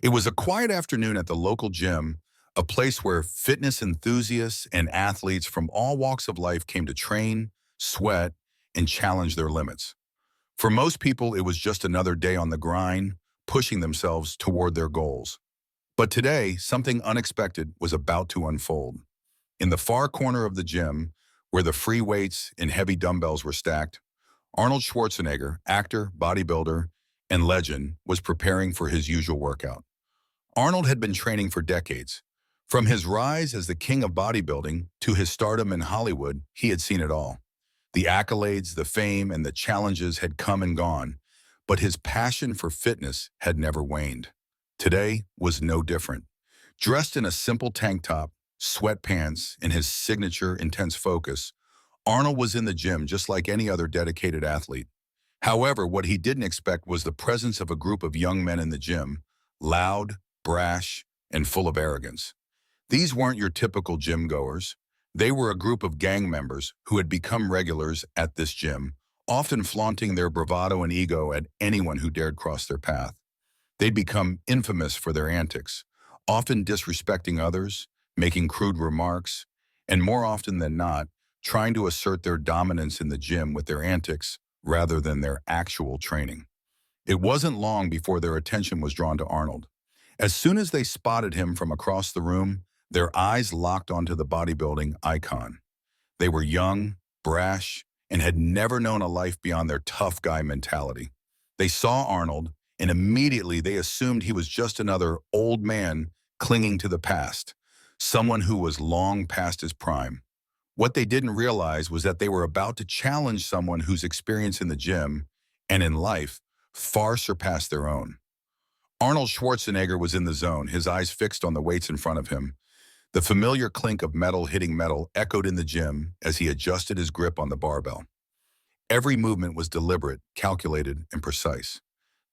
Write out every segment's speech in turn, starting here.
It was a quiet afternoon at the local gym, a place where fitness enthusiasts and athletes from all walks of life came to train, sweat, and challenge their limits. For most people, it was just another day on the grind, pushing themselves toward their goals. But today, something unexpected was about to unfold. In the far corner of the gym, where the free weights and heavy dumbbells were stacked, Arnold Schwarzenegger, actor, bodybuilder, and legend, was preparing for his usual workout. Arnold had been training for decades. From his rise as the king of bodybuilding to his stardom in Hollywood, he had seen it all. The accolades, the fame, and the challenges had come and gone, but his passion for fitness had never waned. Today was no different. Dressed in a simple tank top, sweatpants, and his signature intense focus, Arnold was in the gym just like any other dedicated athlete. However, what he didn't expect was the presence of a group of young men in the gym, loud, brash, and full of arrogance. These weren't your typical gym goers. They were a group of gang members who had become regulars at this gym, often flaunting their bravado and ego at anyone who dared cross their path. They'd become infamous for their antics, often disrespecting others, making crude remarks, and more often than not, trying to assert their dominance in the gym with their antics rather than their actual training. It wasn't long before their attention was drawn to Arnold. As soon as they spotted him from across the room, their eyes locked onto the bodybuilding icon. They were young, brash, and had never known a life beyond their tough guy mentality. They saw Arnold, and immediately they assumed he was just another old man clinging to the past, someone who was long past his prime. What they didn't realize was that they were about to challenge someone whose experience in the gym and in life far surpassed their own. Arnold Schwarzenegger was in the zone, his eyes fixed on the weights in front of him. The familiar clink of metal hitting metal echoed in the gym as he adjusted his grip on the barbell. Every movement was deliberate, calculated, and precise.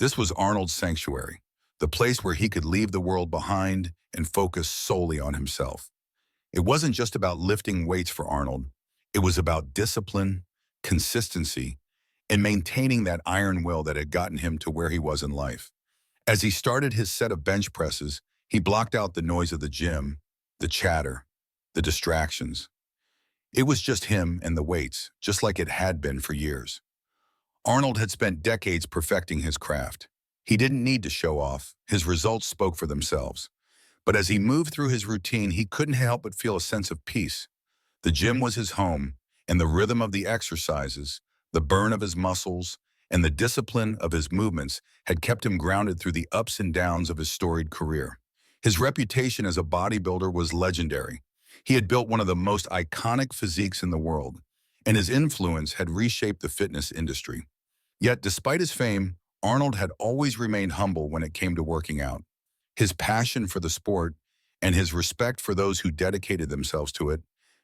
This was Arnold's sanctuary, the place where he could leave the world behind and focus solely on himself. It wasn't just about lifting weights for Arnold. It was about discipline, consistency, and maintaining that iron will that had gotten him to where he was in life. As he started his set of bench presses, he blocked out the noise of the gym, the chatter, the distractions. It was just him and the weights, just like it had been for years. Arnold had spent decades perfecting his craft. He didn't need to show off. His results spoke for themselves. But as he moved through his routine, he couldn't help but feel a sense of peace. The gym was his home, and the rhythm of the exercises, the burn of his muscles, and the discipline of his movements had kept him grounded through the ups and downs of his storied career. His reputation as a bodybuilder was legendary. He had built one of the most iconic physiques in the world, and his influence had reshaped the fitness industry. Yet, despite his fame, Arnold had always remained humble when it came to working out. His passion for the sport and his respect for those who dedicated themselves to it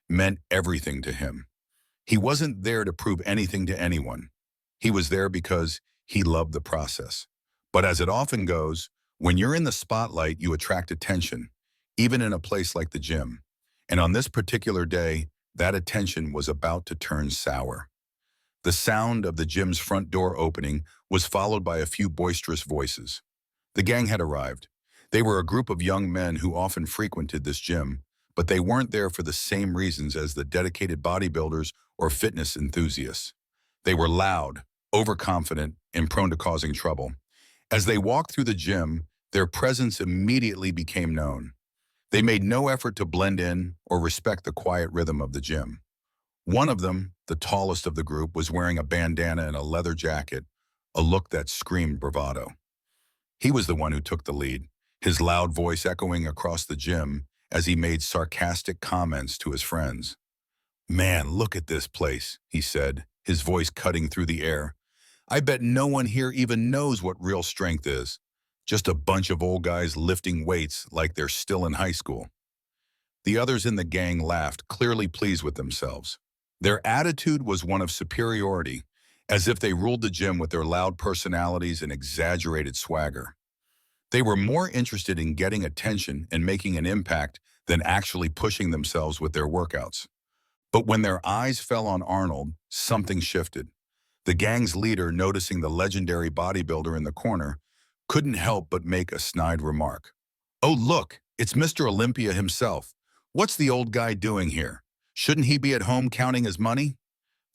meant everything to him. He wasn't there to prove anything to anyone. He was there because he loved the process. But as it often goes, when you're in the spotlight, you attract attention, even in a place like the gym. And on this particular day, that attention was about to turn sour. The sound of the gym's front door opening was followed by a few boisterous voices. The gang had arrived. They were a group of young men who often frequented this gym, but they weren't there for the same reasons as the dedicated bodybuilders or fitness enthusiasts. They were loud, overconfident, and prone to causing trouble. As they walked through the gym, their presence immediately became known. They made no effort to blend in or respect the quiet rhythm of the gym. One of them, the tallest of the group, was wearing a bandana and a leather jacket, a look that screamed bravado. He was the one who took the lead, his loud voice echoing across the gym as he made sarcastic comments to his friends. "Man, look at this place," he said, his voice cutting through the air. "I bet no one here even knows what real strength is. Just a bunch of old guys lifting weights like they're still in high school." The others in the gang laughed, clearly pleased with themselves. Their attitude was one of superiority, as if they ruled the gym with their loud personalities and exaggerated swagger. They were more interested in getting attention and making an impact than actually pushing themselves with their workouts. But when their eyes fell on Arnold, something shifted. The gang's leader, noticing the legendary bodybuilder in the corner, couldn't help but make a snide remark. "Oh, look, it's Mr. Olympia himself. What's the old guy doing here? Shouldn't he be at home counting his money?"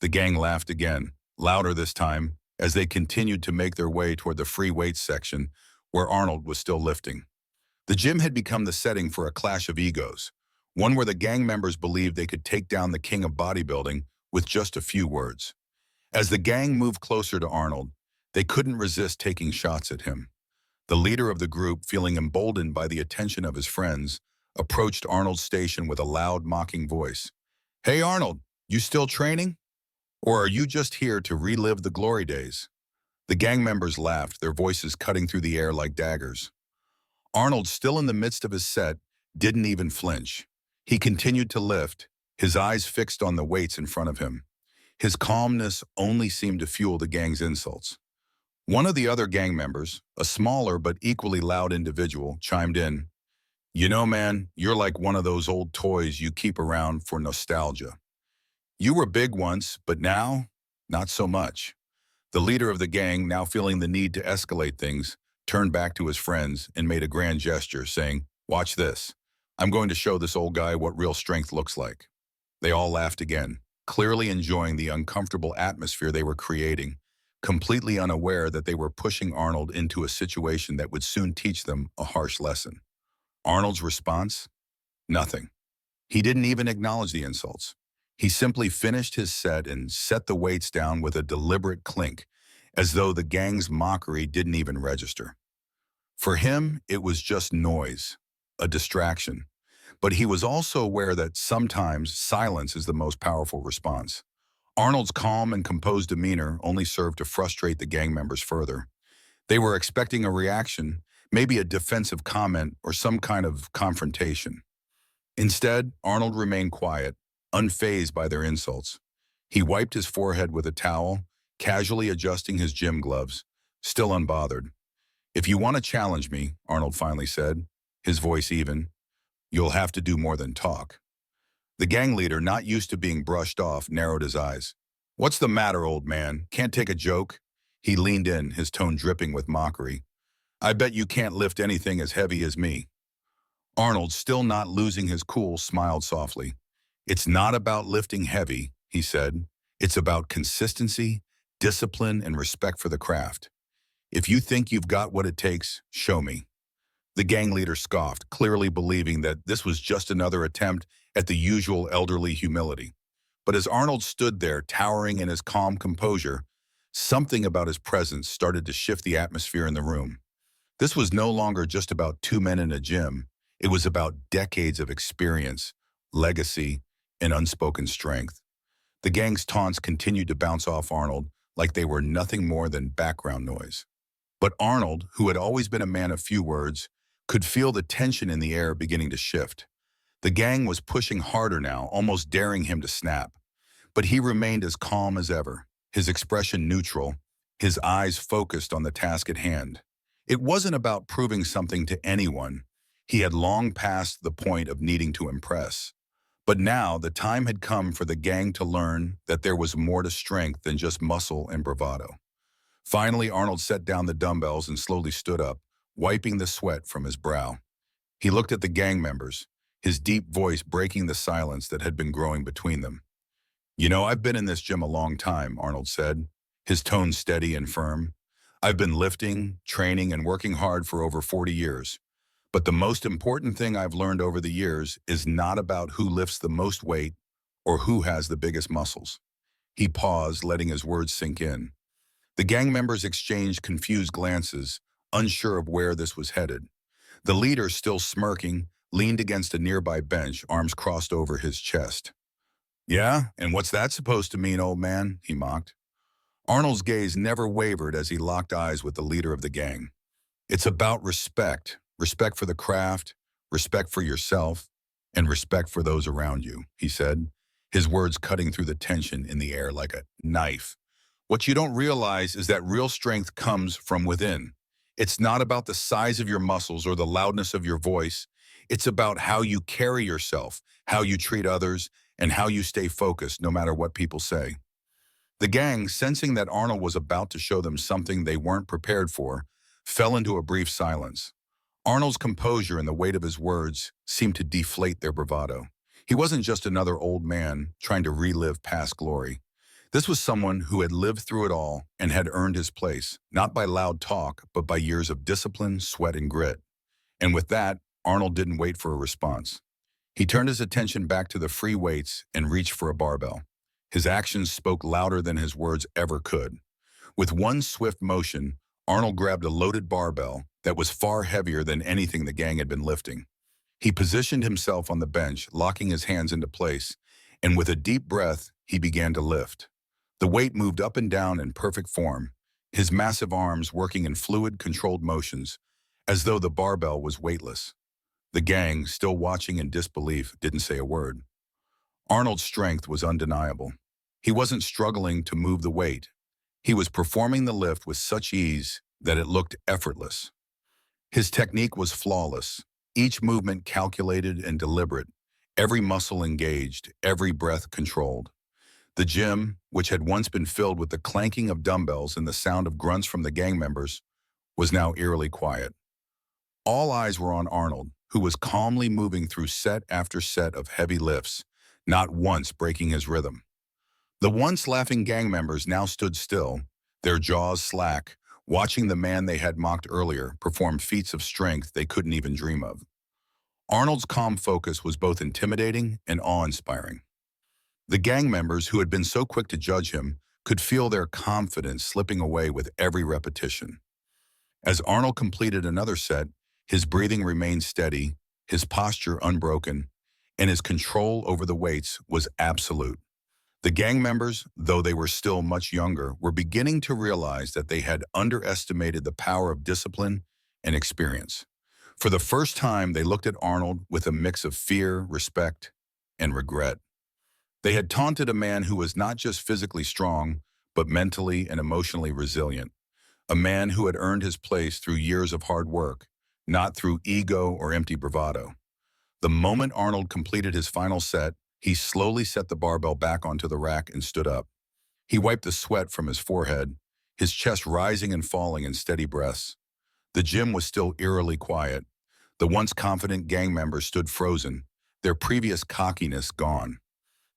The gang laughed again, louder this time, as they continued to make their way toward the free weights section where Arnold was still lifting. The gym had become the setting for a clash of egos, one where the gang members believed they could take down the king of bodybuilding with just a few words. As the gang moved closer to Arnold, they couldn't resist taking shots at him. The leader of the group, feeling emboldened by the attention of his friends, approached Arnold's station with a loud, mocking voice. "Hey, Arnold, you still training? Or are you just here to relive the glory days?" The gang members laughed, their voices cutting through the air like daggers. Arnold, still in the midst of his set, didn't even flinch. He continued to lift, his eyes fixed on the weights in front of him. His calmness only seemed to fuel the gang's insults. One of the other gang members, a smaller but equally loud individual, chimed in. "You know, man, you're like one of those old toys you keep around for nostalgia. You were big once, but now, not so much." The leader of the gang, now feeling the need to escalate things, turned back to his friends and made a grand gesture, saying, "Watch this. I'm going to show this old guy what real strength looks like." They all laughed again, clearly enjoying the uncomfortable atmosphere they were creating, completely unaware that they were pushing Arnold into a situation that would soon teach them a harsh lesson. Arnold's response? Nothing. He didn't even acknowledge the insults. He simply finished his set and set the weights down with a deliberate clink, as though the gang's mockery didn't even register. For him, it was just noise, a distraction. But he was also aware that sometimes silence is the most powerful response. Arnold's calm and composed demeanor only served to frustrate the gang members further. They were expecting a reaction, maybe a defensive comment or some kind of confrontation. Instead, Arnold remained quiet, unfazed by their insults. He wiped his forehead with a towel, casually adjusting his gym gloves, still unbothered. "If you want to challenge me," Arnold finally said, his voice even, "you'll have to do more than talk." The gang leader, not used to being brushed off, narrowed his eyes. "What's the matter, old man? Can't take a joke?" He leaned in, his tone dripping with mockery. "I bet you can't lift anything as heavy as me." Arnold, still not losing his cool, smiled softly. "It's not about lifting heavy," he said. "It's about consistency, discipline, and respect for the craft. If you think you've got what it takes, show me." The gang leader scoffed, clearly believing that this was just another attempt at the usual elderly humility. But as Arnold stood there, towering in his calm composure, something about his presence started to shift the atmosphere in the room. This was no longer just about two men in a gym. It was about decades of experience, legacy, and unspoken strength. The gang's taunts continued to bounce off Arnold like they were nothing more than background noise. But Arnold, who had always been a man of few words, could feel the tension in the air beginning to shift. The gang was pushing harder now, almost daring him to snap. But he remained as calm as ever, his expression neutral, his eyes focused on the task at hand. It wasn't about proving something to anyone. He had long passed the point of needing to impress. But now the time had come for the gang to learn that there was more to strength than just muscle and bravado. Finally, Arnold set down the dumbbells and slowly stood up, wiping the sweat from his brow. He looked at the gang members, his deep voice breaking the silence that had been growing between them. "You know, I've been in this gym a long time," Arnold said, his tone steady and firm. "I've been lifting, training, and working hard for over 40 years. But the most important thing I've learned over the years is not about who lifts the most weight or who has the biggest muscles." He paused, letting his words sink in. The gang members exchanged confused glances, unsure of where this was headed. The leader, still smirking, leaned against a nearby bench, arms crossed over his chest. "Yeah, and what's that supposed to mean, old man?" he mocked. Arnold's gaze never wavered as he locked eyes with the leader of the gang. "It's about respect, respect for the craft, respect for yourself, and respect for those around you," he said, his words cutting through the tension in the air like a knife. "What you don't realize is that real strength comes from within. It's not about the size of your muscles or the loudness of your voice. It's about how you carry yourself, how you treat others, and how you stay focused no matter what people say." The gang, sensing that Arnold was about to show them something they weren't prepared for, fell into a brief silence. Arnold's composure and the weight of his words seemed to deflate their bravado. He wasn't just another old man trying to relive past glory. This was someone who had lived through it all and had earned his place, not by loud talk, but by years of discipline, sweat, and grit. And with that, Arnold didn't wait for a response. He turned his attention back to the free weights and reached for a barbell. His actions spoke louder than his words ever could. With one swift motion, Arnold grabbed a loaded barbell that was far heavier than anything the gang had been lifting. He positioned himself on the bench, locking his hands into place, and with a deep breath, he began to lift. The weight moved up and down in perfect form, his massive arms working in fluid, controlled motions, as though the barbell was weightless. The gang, still watching in disbelief, didn't say a word. Arnold's strength was undeniable. He wasn't struggling to move the weight. He was performing the lift with such ease that it looked effortless. His technique was flawless, each movement calculated and deliberate, every muscle engaged, every breath controlled. The gym, which had once been filled with the clanking of dumbbells and the sound of grunts from the gang members, was now eerily quiet. All eyes were on Arnold, who was calmly moving through set after set of heavy lifts, not once breaking his rhythm. The once laughing gang members now stood still, their jaws slack, watching the man they had mocked earlier perform feats of strength they couldn't even dream of. Arnold's calm focus was both intimidating and awe-inspiring. The gang members, who had been so quick to judge him, could feel their confidence slipping away with every repetition. As Arnold completed another set, his breathing remained steady, his posture unbroken, and his control over the weights was absolute. The gang members, though they were still much younger, were beginning to realize that they had underestimated the power of discipline and experience. For the first time, they looked at Arnold with a mix of fear, respect, and regret. They had taunted a man who was not just physically strong, but mentally and emotionally resilient. A man who had earned his place through years of hard work, not through ego or empty bravado. The moment Arnold completed his final set, he slowly set the barbell back onto the rack and stood up. He wiped the sweat from his forehead, his chest rising and falling in steady breaths. The gym was still eerily quiet. The once confident gang members stood frozen, their previous cockiness gone.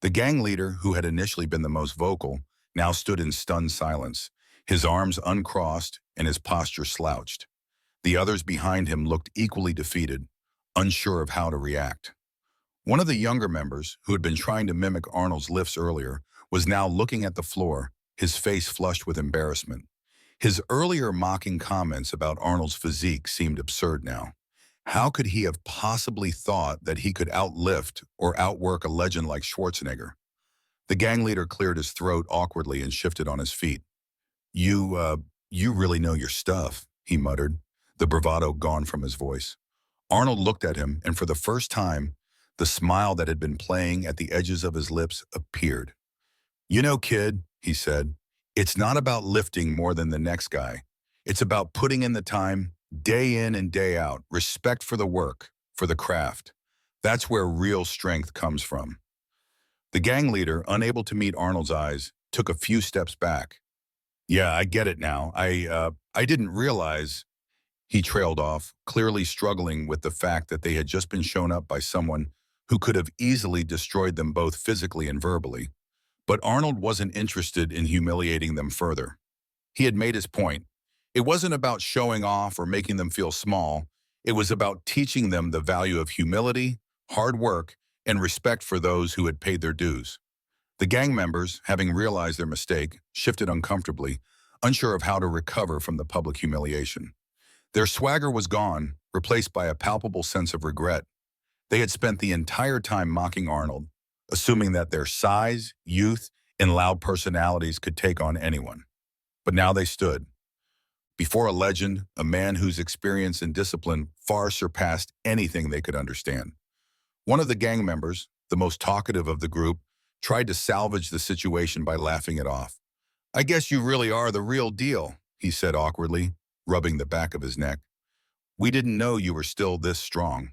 The gang leader, who had initially been the most vocal, now stood in stunned silence, his arms uncrossed and his posture slouched. The others behind him looked equally defeated, unsure of how to react. One of the younger members, who had been trying to mimic Arnold's lifts earlier, was now looking at the floor, his face flushed with embarrassment. His earlier mocking comments about Arnold's physique seemed absurd now. How could he have possibly thought that he could outlift or outwork a legend like Schwarzenegger? The gang leader cleared his throat awkwardly and shifted on his feet. You really know your stuff," he muttered, the bravado gone from his voice. Arnold looked at him, and for the first time, the smile that had been playing at the edges of his lips appeared. "You know, kid," he said, "it's not about lifting more than the next guy. It's about putting in the time, day in and day out, respect for the work, for the craft. That's where real strength comes from." The gang leader, unable to meet Arnold's eyes, took a few steps back. "Yeah, I get it now. I didn't realize," he trailed off, clearly struggling with the fact that they had just been shown up by someone who could have easily destroyed them both physically and verbally. But Arnold wasn't interested in humiliating them further. He had made his point. It wasn't about showing off or making them feel small. It was about teaching them the value of humility, hard work, and respect for those who had paid their dues. The gang members, having realized their mistake, shifted uncomfortably, unsure of how to recover from the public humiliation. Their swagger was gone, replaced by a palpable sense of regret. They had spent the entire time mocking Arnold, assuming that their size, youth, and loud personalities could take on anyone. But now they stood before a legend, a man whose experience and discipline far surpassed anything they could understand. One of the gang members, the most talkative of the group, tried to salvage the situation by laughing it off. "I guess you really are the real deal," he said awkwardly, rubbing the back of his neck. "We didn't know you were still this strong."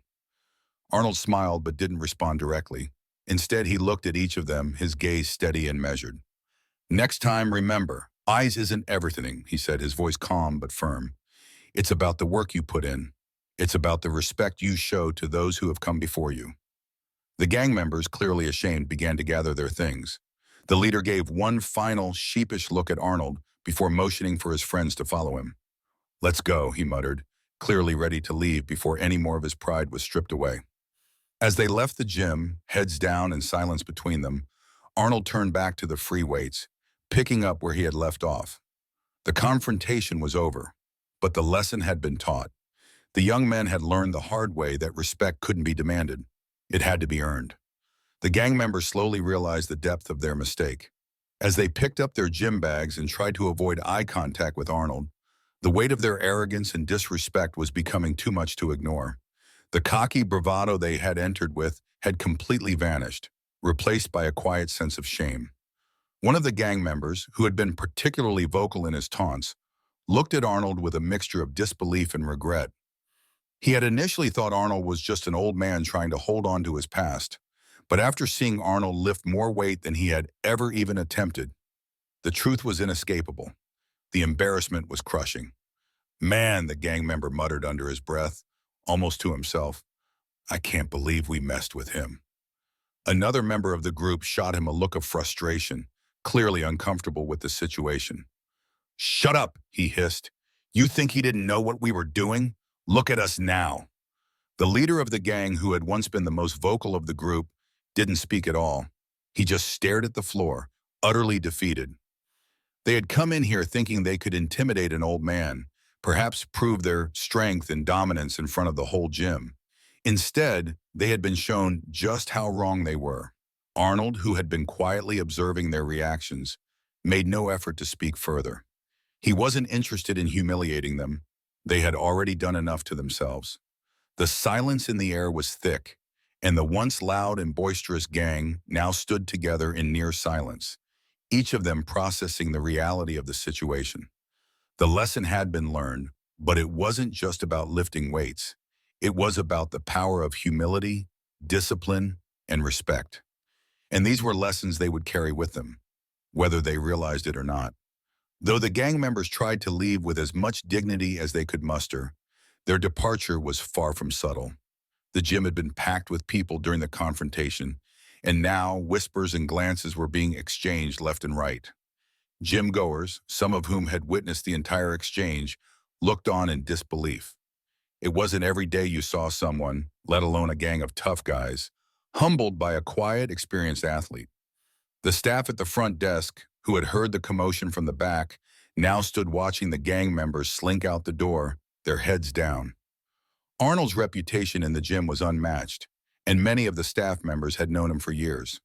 Arnold smiled but didn't respond directly. Instead, he looked at each of them, his gaze steady and measured. "Next time, remember, eyes isn't everything," he said, his voice calm but firm. It's about the work you put in. It's about the respect you show to those who have come before you. The gang members, clearly ashamed, began to gather their things. The leader gave one final sheepish look at Arnold before motioning for his friends to follow him. "Let's go," he muttered, clearly ready to leave before any more of his pride was stripped away. As they left the gym, heads down and silence between them, Arnold turned back to the free weights, picking up where he had left off. The confrontation was over, but the lesson had been taught. The young men had learned the hard way that respect couldn't be demanded. It had to be earned. The gang members slowly realized the depth of their mistake. As they picked up their gym bags and tried to avoid eye contact with Arnold, the weight of their arrogance and disrespect was becoming too much to ignore. The cocky bravado they had entered with had completely vanished, replaced by a quiet sense of shame. One of the gang members, who had been particularly vocal in his taunts, looked at Arnold with a mixture of disbelief and regret. He had initially thought Arnold was just an old man trying to hold on to his past, but after seeing Arnold lift more weight than he had ever even attempted, the truth was inescapable. The embarrassment was crushing. "Man," the gang member muttered under his breath, almost to himself, "I can't believe we messed with him." Another member of the group shot him a look of frustration, clearly uncomfortable with the situation. "Shut up," he hissed. "You think he didn't know what we were doing? Look at us now." The leader of the gang, who had once been the most vocal of the group, didn't speak at all. He just stared at the floor, utterly defeated. They had come in here thinking they could intimidate an old man, perhaps prove their strength and dominance in front of the whole gym. Instead, they had been shown just how wrong they were. Arnold, who had been quietly observing their reactions, made no effort to speak further. He wasn't interested in humiliating them. They had already done enough to themselves. The silence in the air was thick, and the once loud and boisterous gang now stood together in near silence, each of them processing the reality of the situation. The lesson had been learned, but it wasn't just about lifting weights. It was about the power of humility, discipline, and respect. And these were lessons they would carry with them, whether they realized it or not. Though the gang members tried to leave with as much dignity as they could muster, their departure was far from subtle. The gym had been packed with people during the confrontation, and now whispers and glances were being exchanged left and right. Gym goers, some of whom had witnessed the entire exchange, looked on in disbelief. It wasn't every day you saw someone, let alone a gang of tough guys, humbled by a quiet, experienced athlete. The staff at the front desk, who had heard the commotion from the back, now stood watching the gang members slink out the door, their heads down. Arnold's reputation in the gym was unmatched, and many of the staff members had known him for years.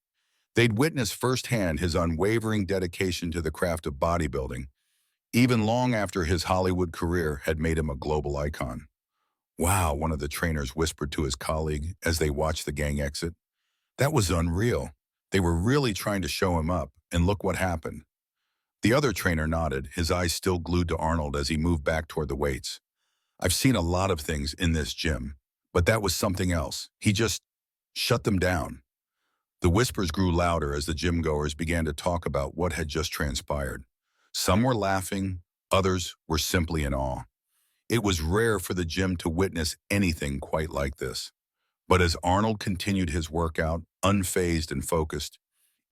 They'd witnessed firsthand his unwavering dedication to the craft of bodybuilding, even long after his Hollywood career had made him a global icon. "Wow," one of the trainers whispered to his colleague as they watched the gang exit. "That was unreal. They were really trying to show him up, and look what happened." The other trainer nodded, his eyes still glued to Arnold as he moved back toward the weights. "I've seen a lot of things in this gym, but that was something else. He just shut them down." The whispers grew louder as the gym goers began to talk about what had just transpired. Some were laughing, others were simply in awe. It was rare for the gym to witness anything quite like this. But as Arnold continued his workout, unfazed and focused,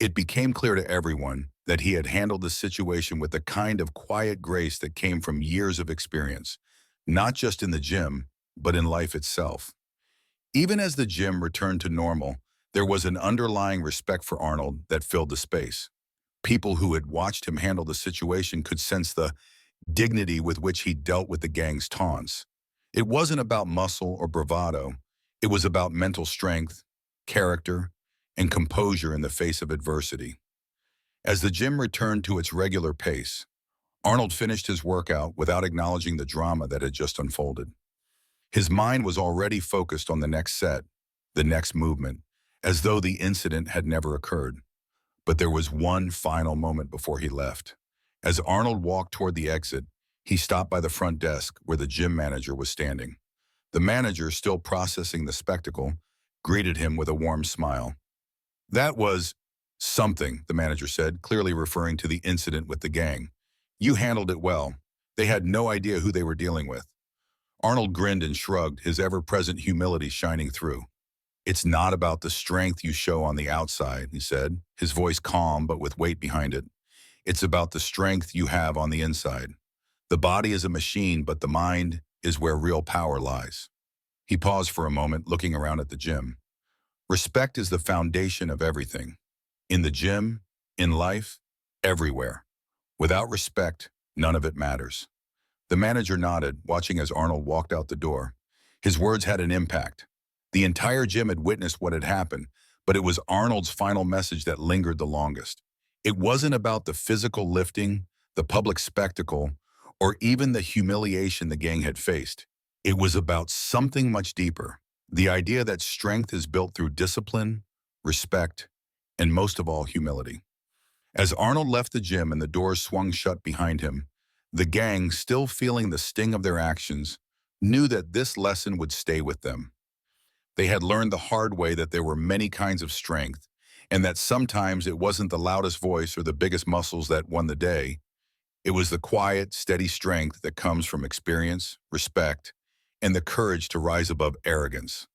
it became clear to everyone that he had handled the situation with the kind of quiet grace that came from years of experience, not just in the gym, but in life itself. Even as the gym returned to normal, there was an underlying respect for Arnold that filled the space. People who had watched him handle the situation could sense the dignity with which he dealt with the gang's taunts. It wasn't about muscle or bravado. It was about mental strength, character, and composure in the face of adversity. As the gym returned to its regular pace, Arnold finished his workout without acknowledging the drama that had just unfolded. His mind was already focused on the next set, the next movement, as though the incident had never occurred. But there was one final moment before he left. As Arnold walked toward the exit, he stopped by the front desk where the gym manager was standing. The manager, still processing the spectacle, greeted him with a warm smile. "That was something," the manager said, clearly referring to the incident with the gang. "You handled it well. They had no idea who they were dealing with." Arnold grinned and shrugged, his ever-present humility shining through. "It's not about the strength you show on the outside," he said, his voice calm but with weight behind it. "It's about the strength you have on the inside. The body is a machine, but the mind is where real power lies." He paused for a moment, looking around at the gym. Respect is the foundation of everything. In the gym, in life, everywhere. Without respect, none of it matters. The manager nodded, watching as Arnold walked out the door. His words had an impact. The entire gym had witnessed what had happened, but it was Arnold's final message that lingered the longest. It wasn't about the physical lifting, the public spectacle, or even the humiliation the gang had faced. It was about something much deeper. The idea that strength is built through discipline, respect, and most of all, humility. As Arnold left the gym and the doors swung shut behind him, the gang, still feeling the sting of their actions, knew that this lesson would stay with them. They had learned the hard way that there were many kinds of strength, and that sometimes it wasn't the loudest voice or the biggest muscles that won the day. It was the quiet, steady strength that comes from experience, respect, and the courage to rise above arrogance.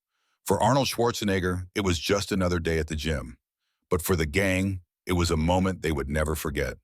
For Arnold Schwarzenegger, it was just another day at the gym. But for the gang, it was a moment they would never forget.